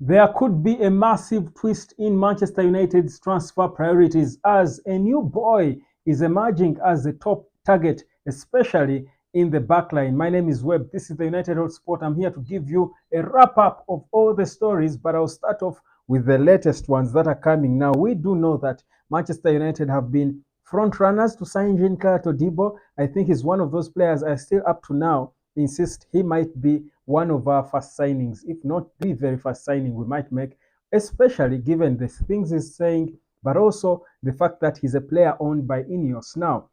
There could be a massive twist in Manchester United's transfer priorities as a new boy is emerging as a top target, especially in the backline. My name is Webb. This is the United Hotspot. I'm here to give you a wrap up of all the stories, but I'll start off with the latest ones that are coming now. We do know that Manchester United have been front runners to sign Jean-Claude Todibo. I think he's one of those players I still up to now insist he might be one of our first signings, if not the very first signing we might make, especially given the things he's saying, but also the fact that he's a player owned by INEOS. Now,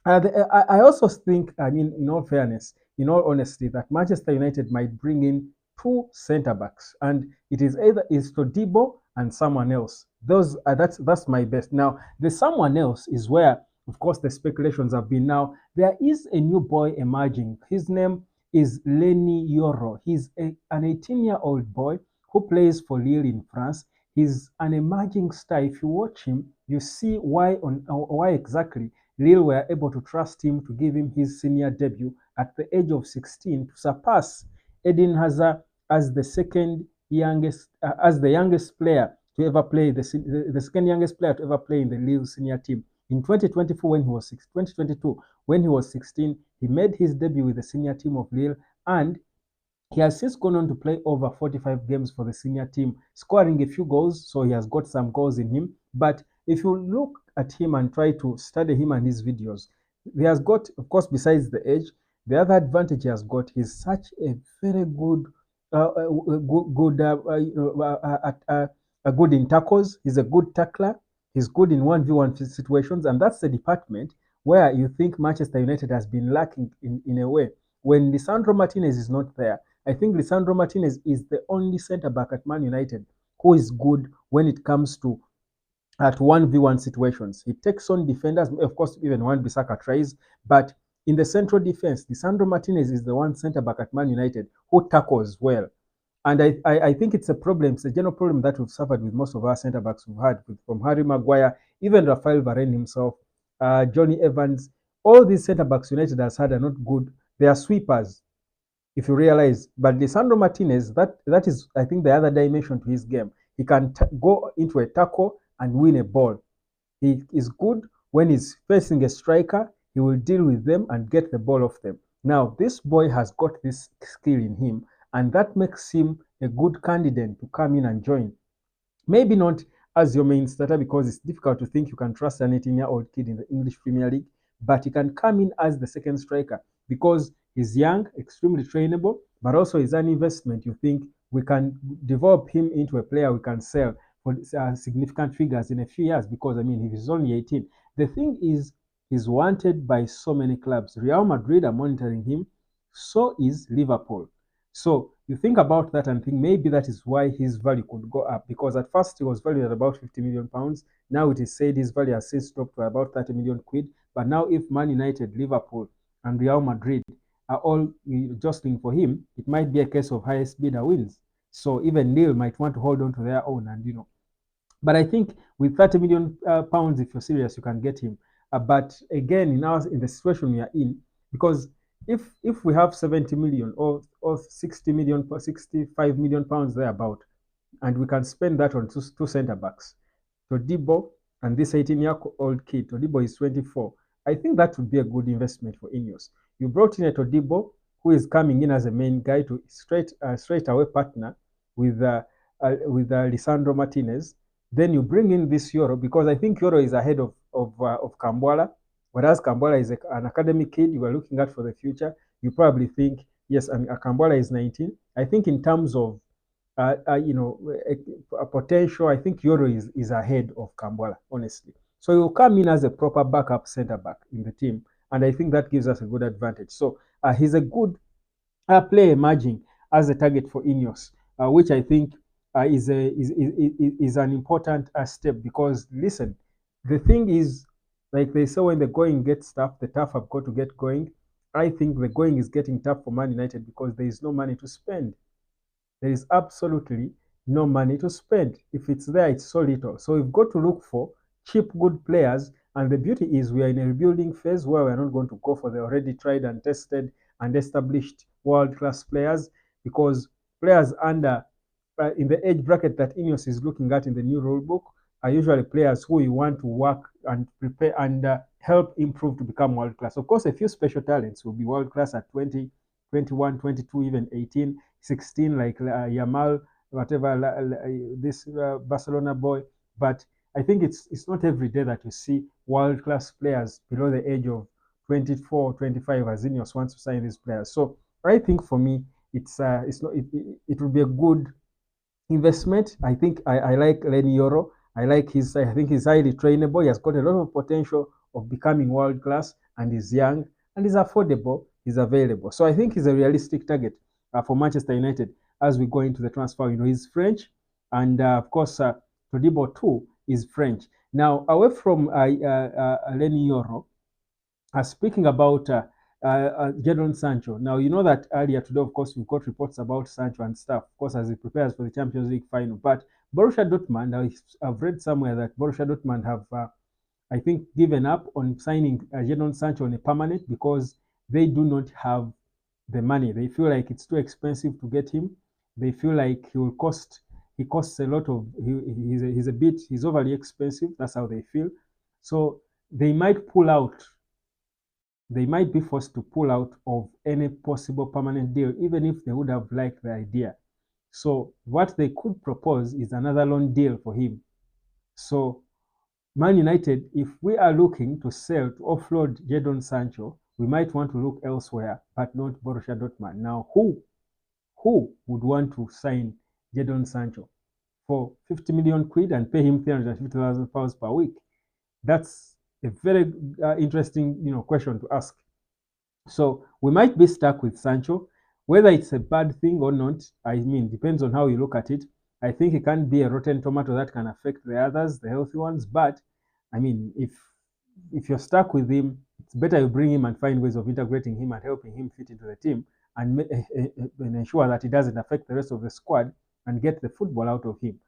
I also think, I mean, in all fairness, in all honesty, that Manchester United might bring in two centre backs, and it is either is Todibo and someone else. That's my best. Now, the someone else is where, of course, the speculations have been. Now, there is a new boy emerging. His name is Lenny Yoro. He's an 18-year-old boy who plays for Lille in France. He's an emerging star. If you watch him, you see why exactly Lille were able to trust him to give him his senior debut at the age of 16 to surpass Eden Hazard as the youngest player to ever play the second youngest player to ever play in the Lille senior team. In 2024, when he was 2022, when he was 16, he made his debut with the senior team of Lille, and he has since gone on to play over 45 games for the senior team, scoring a few goals, so he has got some goals in him. But if you look at him and try to study him and his videos, he has got, of course, besides the age, the other advantage he has got, he's such a very good, good in tackles. He's a good tackler. He's good in 1v1 situations, and that's the department where you think Manchester United has been lacking in a way. When Lisandro Martinez is not there, I think Lisandro Martinez is the only centre back at Man United who is good when it comes to at 1v1 situations. He takes on defenders, of course, even when Bissaka tries, but in the central defense, Lisandro Martinez is the one centre back at Man United who tackles well. And I think it's a problem. It's a general problem that we've suffered with most of our centre backs we've had, from Harry Maguire, even Rafael Varane himself, Johnny Evans. All these centre backs United has had are not good. They are sweepers, if you realize. But Lisandro Martinez, that is, I think, the other dimension to his game. He can go into a tackle and win a ball. He is good when he's facing a striker. He will deal with them and get the ball off them. Now, this boy has got this skill in him, and that makes him a good candidate to come in and join. Maybe not as your main starter, because it's difficult to think you can trust an 18-year-old kid in the English Premier League, but he can come in as the second striker because he's young, extremely trainable, but also is an investment. You think we can develop him into a player we can sell for significant figures in a few years, because, I mean, if he's only 18. The thing is, he's wanted by so many clubs. Real Madrid are monitoring him, so is Liverpool. So you think about that and think maybe that is why his value could go up, because at first he was valued at about 50 million pounds. Now it is said his value has since dropped to about 30 million quid. But now, if Man United, Liverpool, and Real Madrid are all jostling for him, it might be a case of highest bidder wins. So even Lille might want to hold on to their own, and But I think with 30 million pounds, if you're serious, you can get him. But again, in the situation we are in, because if we have 70 million or 60 million, 65 million pounds thereabout, and we can spend that on two centre backs, Todibo and this 18-year-old kid. Todibo is 24. I think that would be a good investment for INEOS. You brought in a Todibo who is coming in as a main guy to straight away partner with Lisandro Martinez. Then you bring in this Yoro, because I think Yoro is ahead of Kambwala, whereas Kambwala is an academic kid you are looking at for the future. You probably think, yes, and Kambwala is 19. I think in terms of a potential, I think Yoro is ahead of Kambwala, honestly. So he'll come in as a proper backup centre back in the team, and I think that gives us a good advantage. So he's a good player emerging as a target for INEOS, which I think is an important step, because listen, the thing is, like they say, when the going gets tough, the tough have got to get going. I think the going is getting tough for Man United because there is no money to spend. There is absolutely no money to spend. If it's there, it's so little. So we've got to look for cheap, good players. And the beauty is we are in a rebuilding phase where we're not going to go for the already tried and tested and established world-class players, because players under in the age bracket that INEOS is looking at in the new rule book are usually players who you want to work and prepare and help improve to become world class. Of course, a few special talents will be world class at 20, 21, 22, even 18, 16, like Yamal, whatever, this Barcelona boy. But I think it's not every day that you see world class players below the age of 24, 25 as INEOS wants to sign these players. So I think for me, it's not it will be a good investment. I think I like Yoro. I think he's highly trainable. He has got a lot of potential of becoming world class, and he's young and he's affordable. He's available. So I think he's a realistic target for Manchester United as we go into the transfer. You know, he's French, and of course, Todibo too is French. Now, away from Yoro, speaking about Jadon Sancho. Now, you know that earlier today, of course, we've got reports about Sancho and stuff, of course, as he prepares for the Champions League final. But Borussia Dortmund, I've read somewhere that Borussia Dortmund have, I think, given up on signing Jadon Sancho on a permanent because they do not have the money. They feel like it's too expensive to get him. They feel like he costs a lot of, he's overly expensive. That's how they feel. So they might pull out they might be forced to pull out of any possible permanent deal, even if they would have liked the idea. So what they could propose is another loan deal for him. So Man United, if we are looking to sell, to offload Jadon Sancho, we might want to look elsewhere, but not Borussia Dortmund. Now, who would want to sign Jadon Sancho for 50 million quid and pay him 350,000 pounds per week? That's a very interesting, question to ask. So we might be stuck with Sancho. Whether it's a bad thing or not, I mean, depends on how you look at it. I think it can be a rotten tomato that can affect the others, the healthy ones. But I mean, if you're stuck with him, it's better you bring him and find ways of integrating him and helping him fit into the team and ensure that he doesn't affect the rest of the squad and get the football out of him.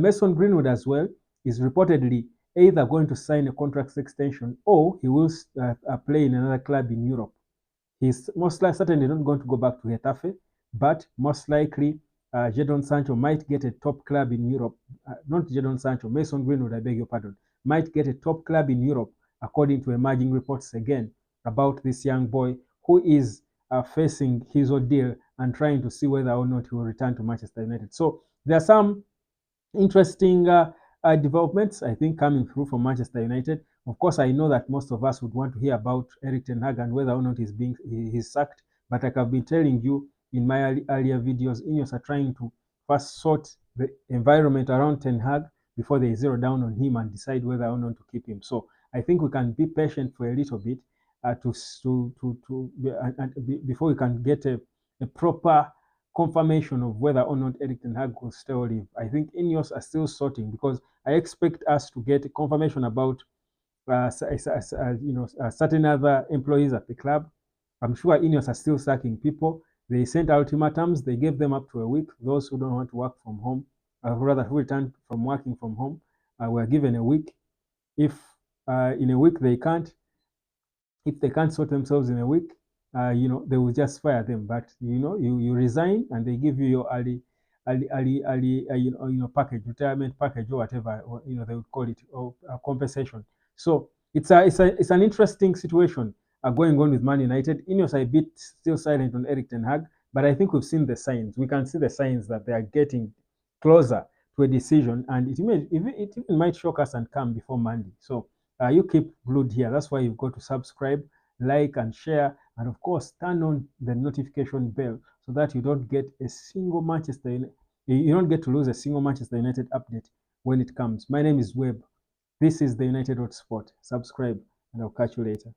Mason Greenwood as well is reportedly either going to sign a contract extension or he will play in another club in Europe. He's most likely certainly not going to go back to Getafe, but most likely Jadon Sancho might get a top club in Europe. Not Jadon Sancho, Mason Greenwood, I beg your pardon, might get a top club in Europe, according to emerging reports again about this young boy who is facing his ordeal and trying to see whether or not he will return to Manchester United. So there are some interesting developments, I think, coming through from Manchester United. Of course, I know that most of us would want to hear about Erik ten Hag and whether or not he's sacked. But like I've been telling you in my earlier videos, INEOS are trying to first sort the environment around ten Hag before they zero down on him and decide whether or not to keep him. So I think we can be patient for a little bit before we can get a proper confirmation of whether or not Erik ten Hag will stay or leave. I think INEOS are still sorting because I expect us to get a confirmation about certain other employees at the club. I'm sure INEOS are still sacking people. They sent ultimatums. They gave them up to a week. Those who don't want to work from home, rather who return from working from home, were given a week. If in a week if they can't sort themselves in a week, they will just fire them. But you resign and they give you your early package, retirement package or whatever, or they would call it, or compensation. So it's an interesting situation going on with Man United. INEOS are a bit still silent on Erik ten Hag, but I think we've seen the signs. We can see the signs that they are getting closer to a decision, and it even might shock us and come before Monday. So you keep glued here. That's why you've got to subscribe, like, and share, and of course, turn on the notification bell so that you don't get a single you don't get to lose a single Manchester United update when it comes. My name is Webb. This is the United Sport. Subscribe, and I'll catch you later.